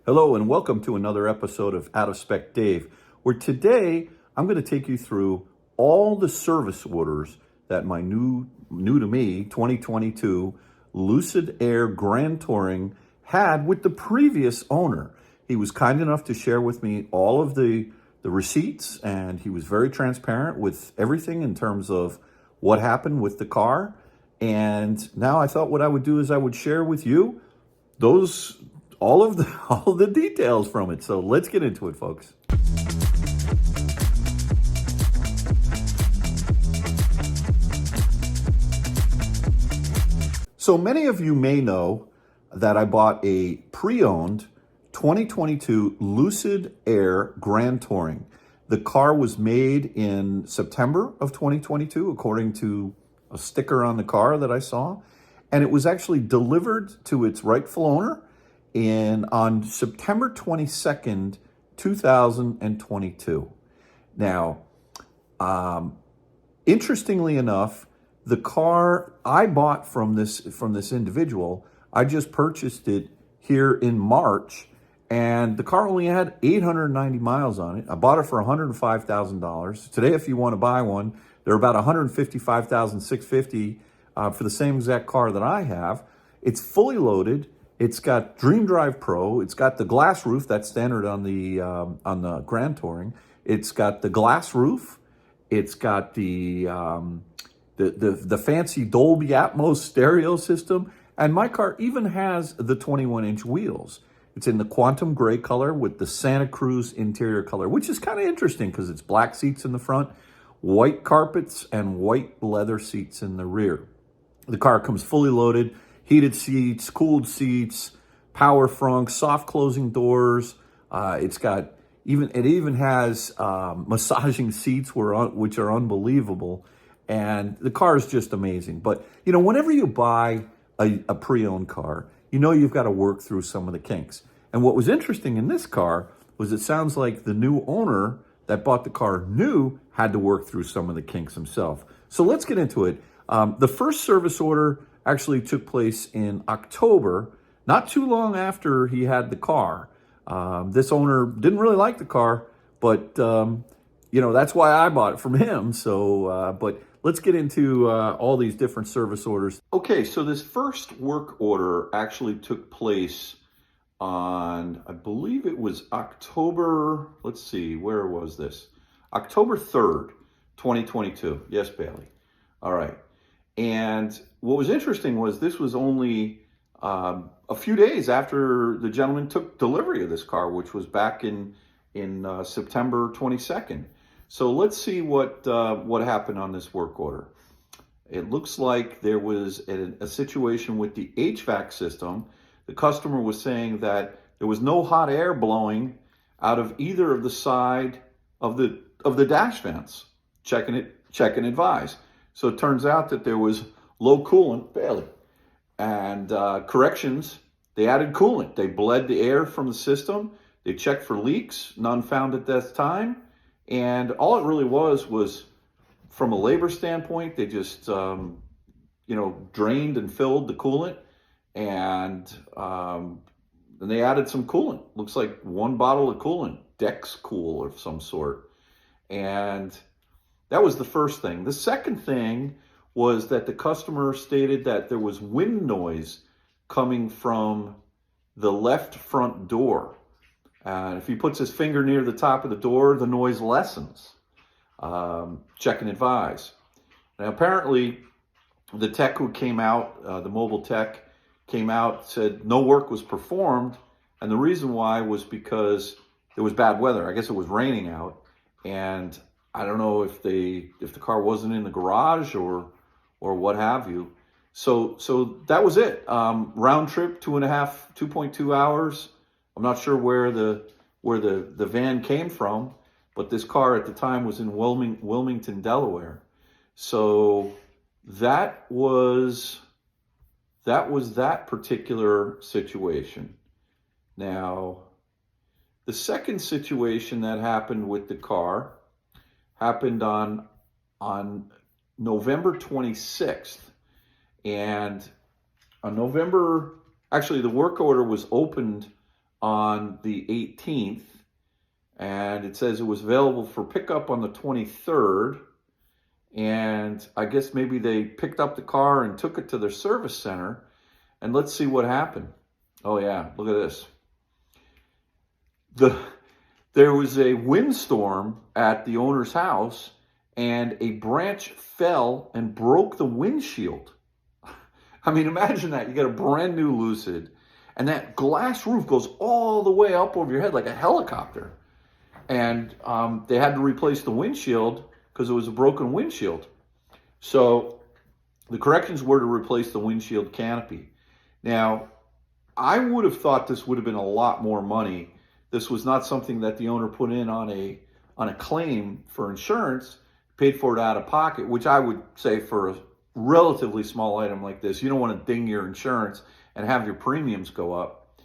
Hello and welcome to another episode of Out of Spec Dave, where today I'm going to take you through all the service orders that my new to me 2022 Lucid Air Grand Touring had with the previous owner. He was kind enough to share with me all of the receipts, and he was very transparent with everything in terms of what happened with the car. And now I thought what I would do is I would share with you those all of the details from it. So let's get into it, folks. So many of you may know that I bought a pre-owned 2022 Lucid Air Grand Touring. The car was made in September of 2022, according to a sticker on the car that I saw. And it was actually delivered to its rightful owner on September 22nd, 2022. Now, interestingly enough, the car I bought from this individual, I just purchased it here in March, and the car only had 890 miles on it. I bought it for $105,000. Today, if you want to buy one, they're about $155,650 for the same exact car that I have. It's fully loaded. It's got Dream Drive Pro. It's got the glass roof that's standard on the Grand Touring. It's got the glass roof. It's got the fancy Dolby Atmos stereo system, and my car even has the 21-inch wheels. It's in the quantum gray color with the Santa Cruz interior color, which is kind of interesting because it's black seats in the front, white carpets, and white leather seats in the rear. The car comes fully loaded. Heated seats, cooled seats, power frunk, soft closing doors. It even has massaging seats which are unbelievable. And the car is just amazing. But, whenever you buy a pre-owned car, you've got to work through some of the kinks. And what was interesting in this car was it sounds like the new owner that bought the car new had to work through some of the kinks himself. So let's get into it. The first service order actually took place in October, not too long after he had the car. This owner didn't really like the car, but that's why I bought it from him. So, but let's get into all these different service orders. Okay, so this first work order actually took place on, I believe it was October, let's see, where was this? October 3rd, 2022. Yes, Bailey. All right. And what was interesting was this was only a few days after the gentleman took delivery of this car, which was back in September 22nd. So let's see what happened on this work order. It looks like there was a situation with the HVAC system. The customer was saying that there was no hot air blowing out of either of the side of the dash vents. Check and advise. So it turns out that there was low coolant, Bailey. And corrections, they added coolant. They bled the air from the system. They checked for leaks, none found at that time. And all it really was from a labor standpoint, they just, drained and filled the coolant. And then they added some coolant. Looks like one bottle of coolant, Dex Cool of some sort. And that was the first thing. The second thing was that the customer stated that there was wind noise coming from the left front door. And if he puts his finger near the top of the door, the noise lessens. Check and advise. Now, apparently, the tech who came out, the mobile tech, came out, said no work was performed. And the reason why was because there was bad weather. I guess it was raining out. And I don't know if the car wasn't in the garage or what have you. So that was it. Round trip, 2.2 hours. I'm not sure where the van came from, but this car at the time was in Wilmington, Delaware. So that was that particular situation. Now, the second situation that happened with the car happened on November 26th. And on the work order was opened on the 18th, and it says it was available for pickup on the 23rd. And I guess maybe they picked up the car and took it to their service center. And let's see what happened. Oh yeah, look at this. There was a windstorm at the owner's house, and a branch fell and broke the windshield. I mean, imagine that. You got a brand new Lucid, and that glass roof goes all the way up over your head like a helicopter. And they had to replace the windshield because it was a broken windshield. So the corrections were to replace the windshield canopy. Now, I would have thought this would have been a lot more money. This was not something that the owner put in on a claim for insurance, paid for it out of pocket, which I would say for a relatively small item like this, you don't want to ding your insurance and have your premiums go up.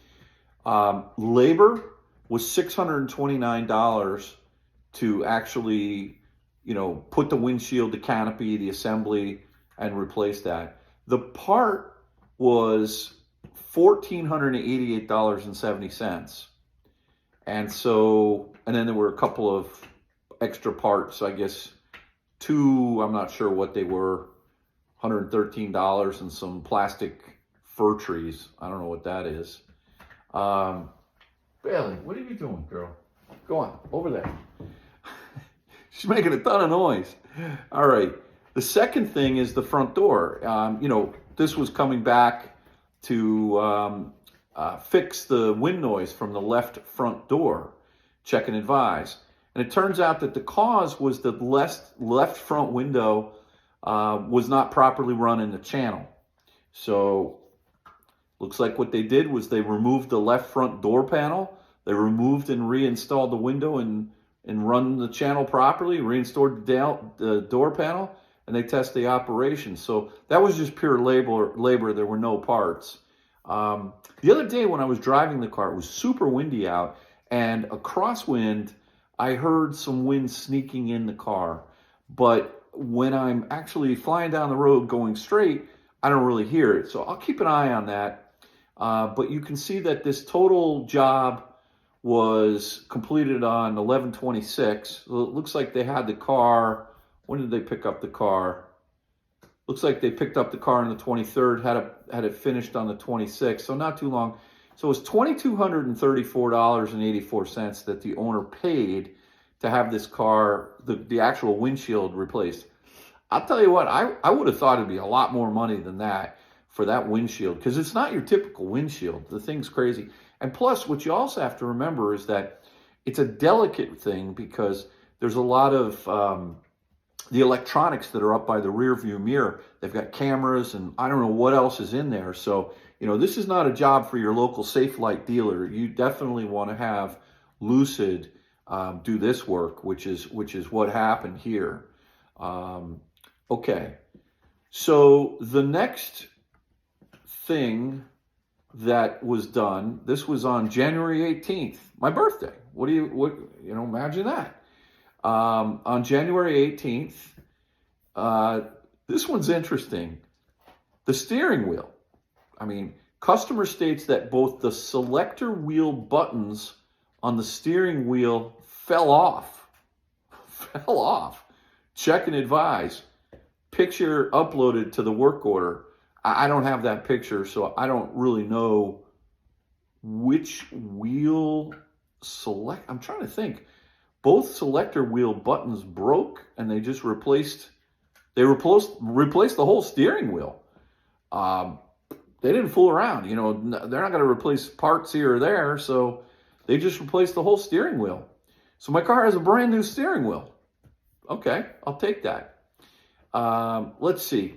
Labor was $629 to actually, put the windshield, the canopy, the assembly, and replace that. The part was $1,488.70. And then there were a couple of extra parts, I guess, I'm not sure what they were, $113 and some plastic fir trees. I don't know what that is. Bailey, what are you doing, girl? Go on, over there. She's making a ton of noise. All right. The second thing is the front door. This was coming back to fix the wind noise from the left front door. Check and advise. And it turns out that the cause was the left front window was not properly run in the channel. So looks like what they did was they removed the left front door panel. They removed and reinstalled the window and run the channel properly, reinstalled the door panel, and they test the operation. So that was just pure labor. There were no parts. The other day when I was driving the car, it was super windy out, and a crosswind, I heard some wind sneaking in the car. But when I'm actually flying down the road going straight, I don't really hear it. So I'll keep an eye on that. But you can see that this total job was completed on 11/26. It looks like they had the car. When did they pick up the car? Looks like they picked up the car on the 23rd, had it finished on the 26th, so not too long. So it was $2,234.84 that the owner paid to have this car, the actual windshield replaced. I'll tell you what, I would have thought it'd be a lot more money than that for that windshield, because it's not your typical windshield. The thing's crazy. And plus, what you also have to remember is that it's a delicate thing, because there's a lot of the electronics that are up by the rear view mirror. They've got cameras, and I don't know what else is in there. So, this is not a job for your local Safelite dealer. You definitely want to have Lucid do this work, which is what happened here. Okay, so the next thing that was done, this was on January 18th, my birthday. Imagine that. On January 18th, this one's interesting. The steering wheel. Customer states that both the selector wheel buttons on the steering wheel fell off. Check and advise. Picture uploaded to the work order. I don't have that picture, so I don't really know which wheel select. I'm trying to think. Both selector wheel buttons broke, and they just replaced the whole steering wheel. They didn't fool around. They're not going to replace parts here or there, so they just replaced the whole steering wheel. So my car has a brand new steering wheel. Okay, I'll take that. Let's see.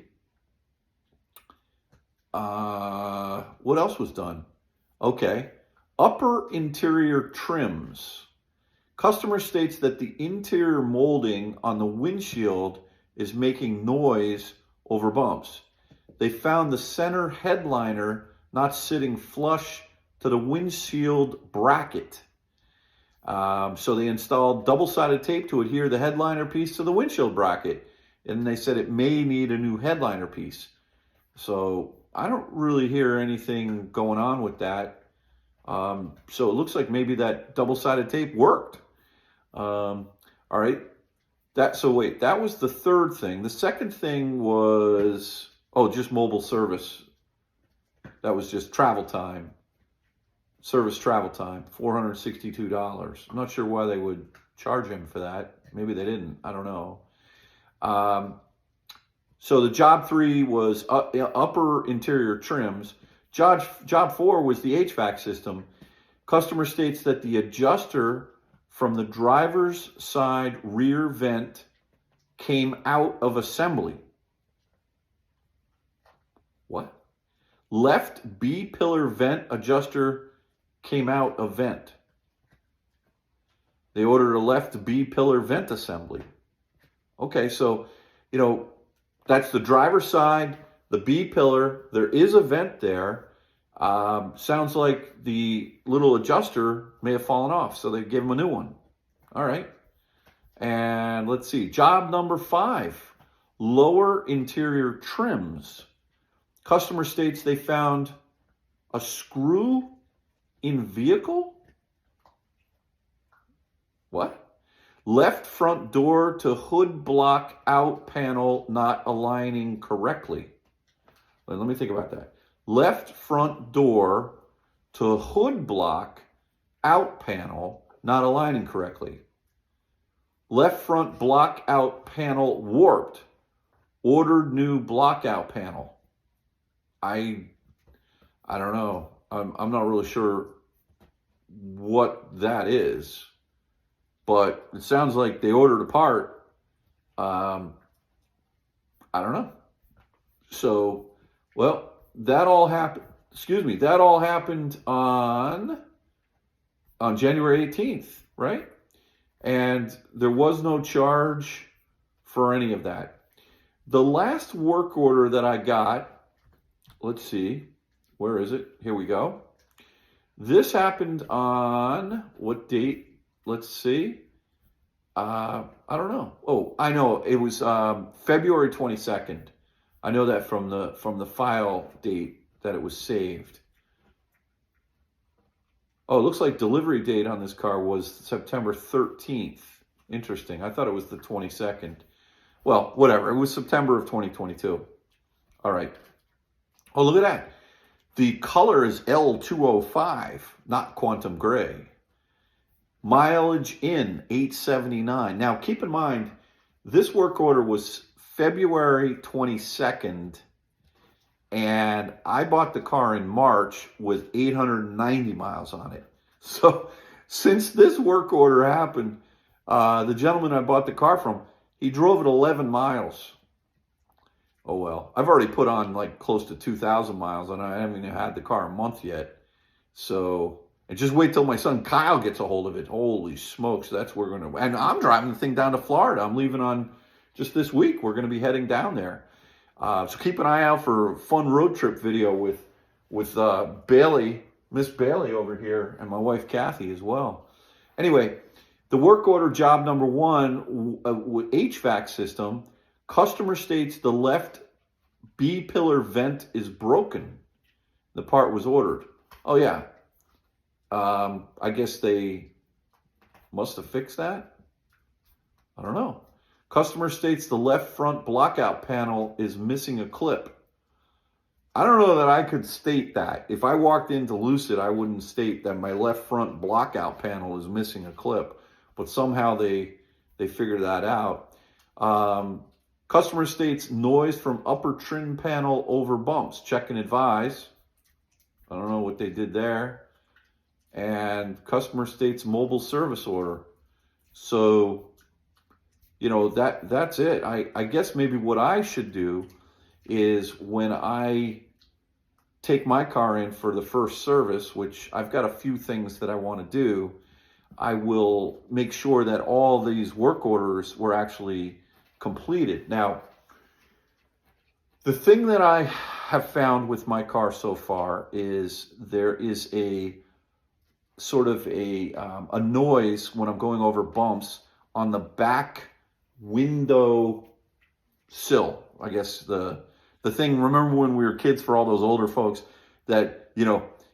What else was done? Okay. Upper interior trims. Customer states that the interior molding on the windshield is making noise over bumps. They found the center headliner not sitting flush to the windshield bracket. So they installed double-sided tape to adhere the headliner piece to the windshield bracket. And they said it may need a new headliner piece. So I don't really hear anything going on with that. So it looks like maybe that double-sided tape worked. All right. Wait, that was the third thing. The second thing was, just mobile service. That was just travel time. Service travel time, $462. I'm not sure why they would charge him for that. Maybe they didn't. I don't know. So the job 3 was upper interior trims. Job 4 was the HVAC system. Customer states that the adjuster from the driver's side rear vent came out of assembly. What? Left B-pillar vent adjuster came out of vent. They ordered a left B-pillar vent assembly. Okay, so, that's the driver's side, the B-pillar. There is a vent there. Sounds like the little adjuster may have fallen off, so they gave him a new one. All right. And let's see. Job number 5, lower interior trims. Customer states they found a screw in vehicle? What? Left front door to hood block out panel not aligning correctly. Let me think about that. Left front door to hood block out panel not aligning correctly. Left front block out panel warped. Ordered new block out panel. I don't know. I'm not really sure what that is, but it sounds like they ordered a part. I don't know. So, well, that all happened. That all happened on January 18th, right? And there was no charge for any of that. The last work order that I got, let's see, where is it? Here we go. This happened on what date? Let's see. I don't know. Oh, I know. It was February 22nd. I know that from the file date that it was saved. Oh, it looks like delivery date on this car was September 13th. Interesting. I thought it was the 22nd. Well, whatever. It was September of 2022. All right. Oh, look at that. The color is L205, not quantum gray. Mileage in 879. Now, keep in mind, this work order was February 22nd, and I bought the car in March with 890 miles on it. So, since this work order happened, the gentleman I bought the car from, he drove it 11 miles. Oh, well. I've already put on like close to 2,000 miles, and I haven't even had the car a month yet. So, and just wait till my son Kyle gets a hold of it. Holy smokes, that's where we're going to... And I'm driving the thing down to Florida. I'm leaving on just this week. We're going to be heading down there. So keep an eye out for a fun road trip video with Bailey, Miss Bailey over here, and my wife Kathy as well. Anyway, the work order job number 1, HVAC system. Customer states the left B-pillar vent is broken. The part was ordered. Oh, yeah. I guess they must have fixed that. I don't know. Customer states the left front blockout panel is missing a clip. I don't know that I could state that. If I walked into Lucid, I wouldn't state that my left front blockout panel is missing a clip. But somehow they figured that out. Customer states noise from upper trim panel over bumps. Check and advise. I don't know what they did there. And customer states mobile service order. So, that's it. I guess maybe what I should do is when I take my car in for the first service, which I've got a few things that I want to do, I will make sure that all these work orders were actually completed. Now, the thing that I have found with my car so far is there is a sort of a noise when I'm going over bumps on the back window sill. I guess the thing, remember when we were kids, for all those older folks, that,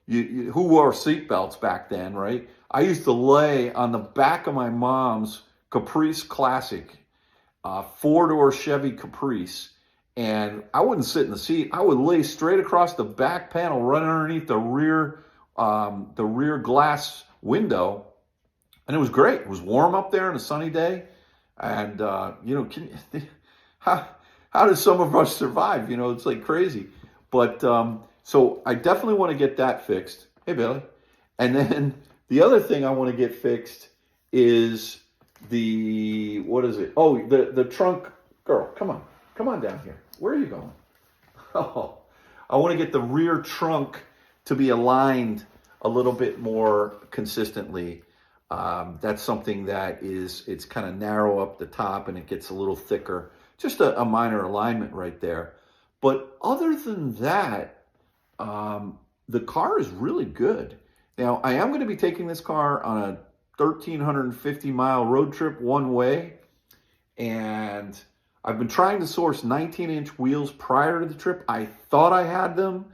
who wore seatbelts back then, right? I used to lay on the back of my mom's Caprice Classic, four-door Chevy Caprice, and I wouldn't sit in the seat. I would lay straight across the back panel, right underneath the rear glass window, and it was great. It was warm up there on a sunny day, and how did some of us survive? It's like crazy. But so I definitely want to get that fixed. Hey, Billy. And then the other thing I want to get fixed is what is it? Oh, the trunk. Girl, come on down here. Where are you going? Oh, I want to get the rear trunk to be aligned a little bit more consistently. That's something that it's kind of narrow up the top and it gets a little thicker. Just a minor alignment right there. But other than that, the car is really good. Now, I am going to be taking this car on a 1,350 mile road trip one way. And I've been trying to source 19-inch wheels prior to the trip. I thought I had them,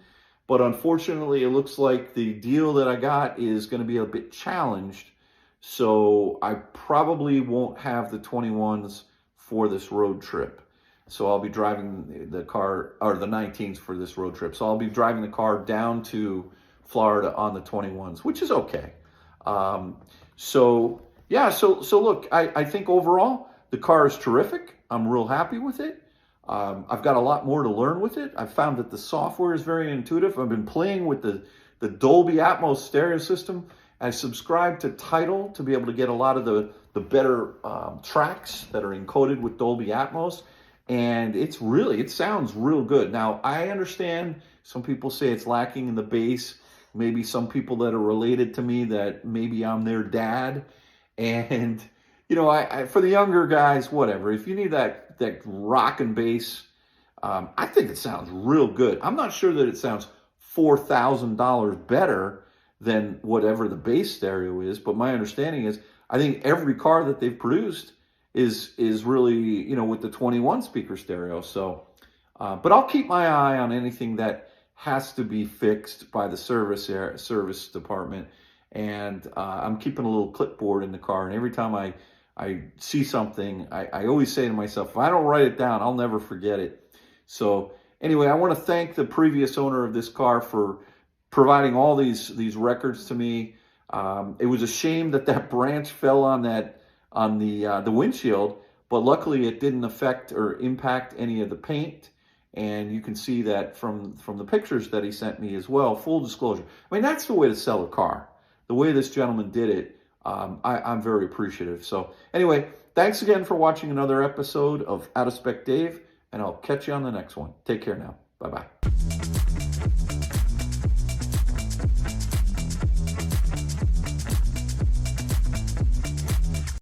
but unfortunately, it looks like the deal that I got is going to be a bit challenged. So I probably won't have the 21s for this road trip. So I'll be driving the car, or the 19s for this road trip. So I'll be driving the car down to Florida on the 21s, which is okay. So look, I think overall the car is terrific. I'm real happy with it. I've got a lot more to learn with it. I've found that the software is very intuitive. I've been playing with the Dolby Atmos stereo system. I subscribed to Tidal to be able to get a lot of the better tracks that are encoded with Dolby Atmos. And it sounds real good. Now, I understand some people say it's lacking in the bass. Maybe some people that are related to me that maybe I'm their dad. And, I for the younger guys, whatever. If you need that rock and bass, I think it sounds real good. I'm not sure that it sounds $4,000 better than whatever the bass stereo is. But my understanding is I think every car that they've produced is really, with the 21 speaker stereo. So, but I'll keep my eye on anything that has to be fixed by the service department. And I'm keeping a little clipboard in the car. And every time I see something, I always say to myself, if I don't write it down, I'll never forget it. So anyway, I want to thank the previous owner of this car for providing all these records to me. It was a shame that branch fell on the windshield, but luckily it didn't affect or impact any of the paint. And you can see that from the pictures that he sent me as well. Full disclosure. I mean, that's the way to sell a car. The way this gentleman did it, I'm very appreciative. So anyway, thanks again for watching another episode of Out of Spec Dave, and I'll catch you on the next one. Take care now. Bye-bye.